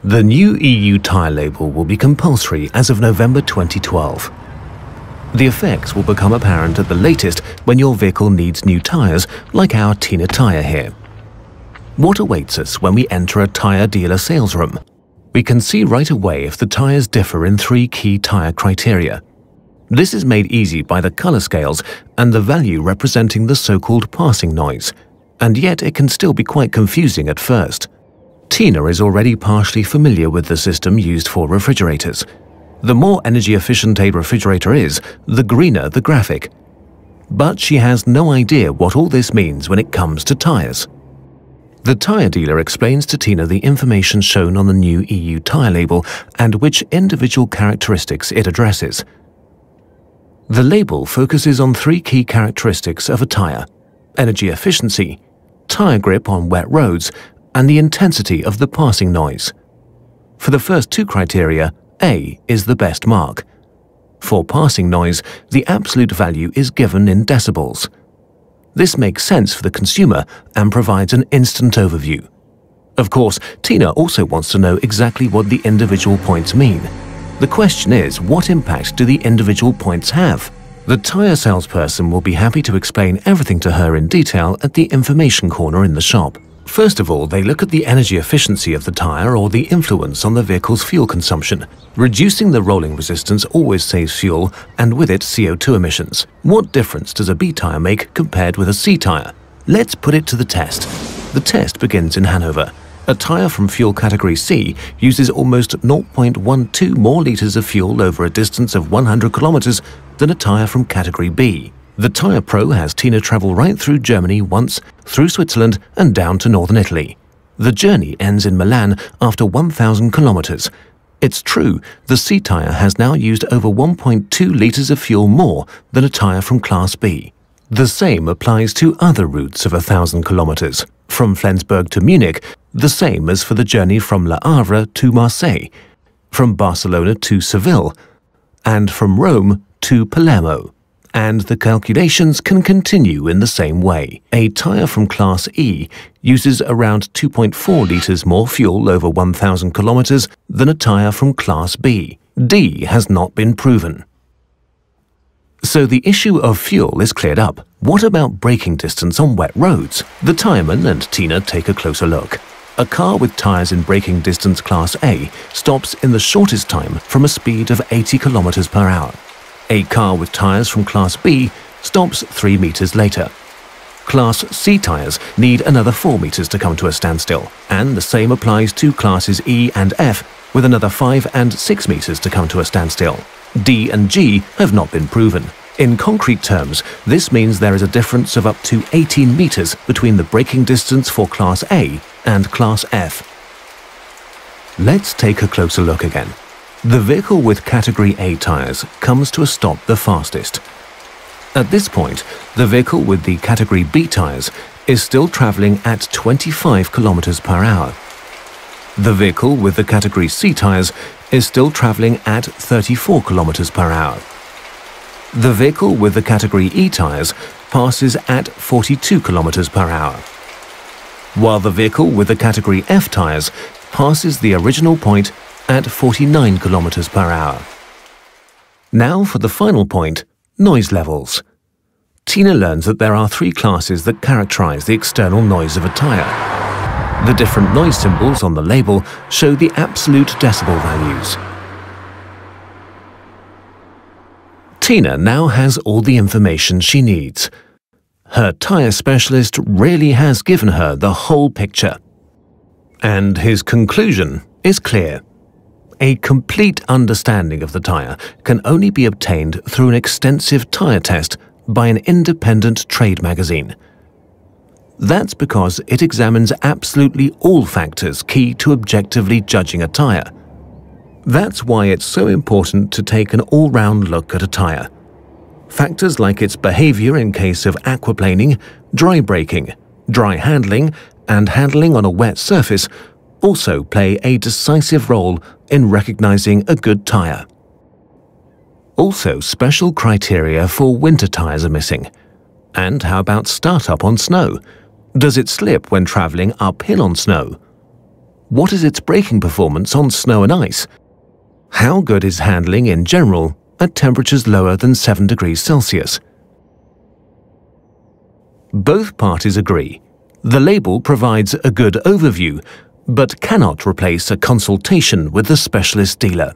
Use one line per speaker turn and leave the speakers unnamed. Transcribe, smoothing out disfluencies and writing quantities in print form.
The new EU tyre label will be compulsory as of November 2012. The effects will become apparent at the latest when your vehicle needs new tyres, like our Tina tyre here. What awaits us when we enter a tyre dealer sales room? We can see right away if the tyres differ in 3 key tyre criteria. This is made easy by the colour scales and the value representing the so-called passing noise, and yet it can still be quite confusing at first. Tina is already partially familiar with the system used for refrigerators. The more energy efficient a refrigerator is, the greener the graphic. But she has no idea what all this means when it comes to tyres. The tyre dealer explains to Tina the information shown on the new EU tyre label and which individual characteristics it addresses. The label focuses on 3 key characteristics of a tyre: energy efficiency, tyre grip on wet roads, and the intensity of the passing noise. For the first 2 criteria, A is the best mark. For passing noise, the absolute value is given in decibels. This makes sense for the consumer and provides an instant overview. Of course, Tina also wants to know exactly what the individual points mean. The question is, what impact do the individual points have? The tyre salesperson will be happy to explain everything to her in detail at the information corner in the shop. First of all, they look at the energy efficiency of the tyre or the influence on the vehicle's fuel consumption. Reducing the rolling resistance always saves fuel and with it CO2 emissions. What difference does a B tyre make compared with a C tyre? Let's put it to the test. The test begins in Hanover. A tyre from fuel category C uses almost 0.12 more litres of fuel over a distance of 100 kilometres than a tyre from category B. The Tyre Pro has Tina travel right through Germany once, through Switzerland and down to northern Italy. The journey ends in Milan after 1,000 kilometers. It's true, the C tyre has now used over 1.2 litres of fuel more than a tyre from Class B. The same applies to other routes of 1,000 kilometers. From Flensburg to Munich, the same as for the journey from Le Havre to Marseille, from Barcelona to Seville, and from Rome to Palermo. And the calculations can continue in the same way. A tyre from Class E uses around 2.4 litres more fuel over 1,000 kilometres than a tyre from Class B. D has not been proven. So the issue of fuel is cleared up. What about braking distance on wet roads? The tyreman and Tina take a closer look. A car with tyres in braking distance Class A stops in the shortest time from a speed of 80 kilometers per hour. A car with tyres from Class B stops 3 meters later. Class C tyres need another 4 meters to come to a standstill, and the same applies to Classes E and F, with another 5 and 6 meters to come to a standstill. D and G have not been proven. In concrete terms, this means there is a difference of up to 18 meters between the braking distance for Class A and Class F. Let's take a closer look again. The vehicle with Category A tyres comes to a stop the fastest. At this point, the vehicle with the Category B tyres is still travelling at 25 kilometers per hour. The vehicle with the Category C tyres is still travelling at 34 kilometers per hour. The vehicle with the Category E tyres passes at 42 kilometers per hour, while the vehicle with the Category F tyres passes the original point at 49 kilometers per hour. Now for the final point, noise levels. Tina learns that there are 3 classes that characterize the external noise of a tyre. The different noise symbols on the label show the absolute decibel values. Tina now has all the information she needs. Her tyre specialist really has given her the whole picture. And his conclusion is clear. A complete understanding of the tyre can only be obtained through an extensive tyre test by an independent trade magazine. That's because it examines absolutely all factors key to objectively judging a tyre. That's why it's so important to take an all-round look at a tyre. Factors like its behavior in case of aquaplaning, dry braking, dry handling, and handling on a wet surface also play a decisive role in recognizing a good tyre. Also, special criteria for winter tyres are missing. And how about startup on snow? Does it slip when travelling uphill on snow? What is its braking performance on snow and ice? How good is handling in general at temperatures lower than 7 degrees Celsius? Both parties agree. The label provides a good overview, but cannot replace a consultation with the specialist dealer.